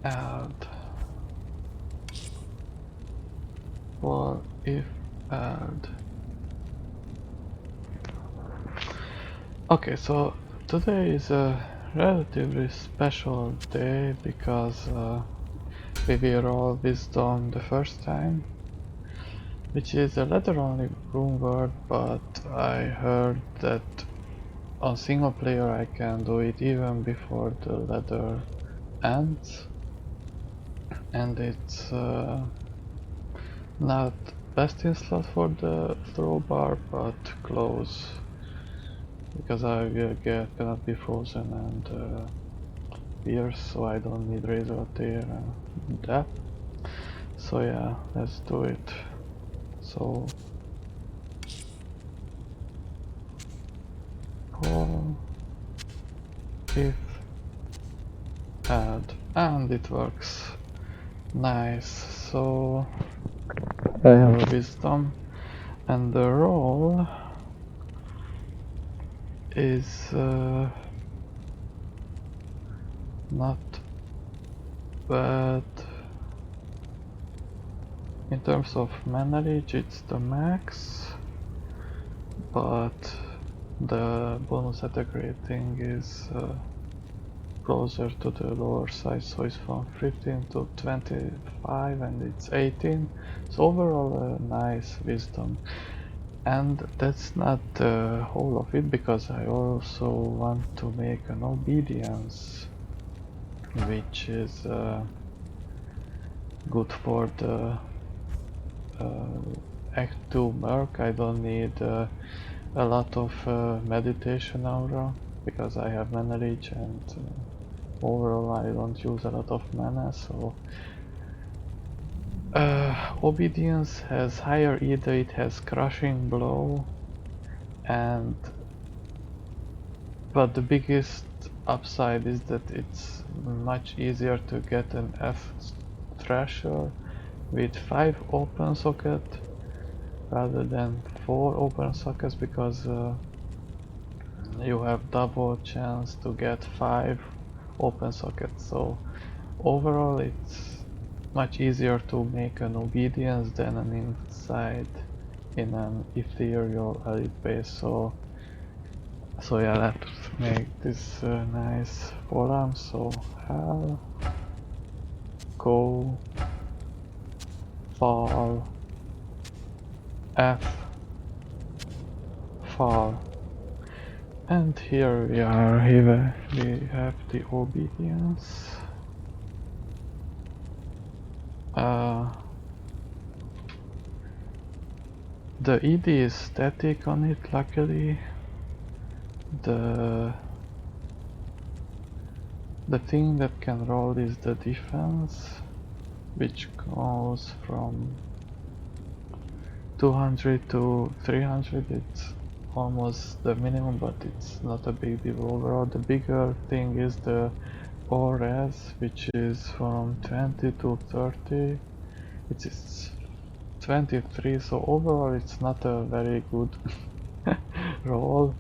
add for if add. Okay, so today is a relatively special day because we will roll wisdom the first time, which is a letter only room word, but I heard that on single player I can do it even before the letter ends, and it's not best in slot for the throw bar, but close, because I will get cannot be frozen and pierce, so I don't need razor tear and that. So yeah, let's do it. So for if add, and it works. Nice. So I have a wisdom, and the roll is not bad. In terms of manage, it's the max, but the bonus attack rating is closer to the lower side, so it's from 15 to 25 and it's 18. So overall a nice wisdom. And that's not the whole of it, because I also want to make an obedience, which is good for the Act 2 Merc. I don't need a lot of meditation aura, because I have mana reach, and overall I don't use a lot of mana, so Obidience has higher either, it has crushing blow, and but the biggest upside is that it's much easier to get an F Thrasher with 5 open socket rather than 4 open sockets, because you have double chance to get 5 open sockets. So overall it's much easier to make an obedience than an inside in an ethereal elite base. So yeah, let's make this nice forum. So hell, go, fall, F, fall. And here we are, here we have the obedience. The ED is static on it, luckily. The thing that can roll is the defense, which goes from 200 to 300. It's almost the minimum, but it's not a big deal overall. The bigger thing is the ORS, which is from 20 to 30. It's 23, so overall it's not a very good roll,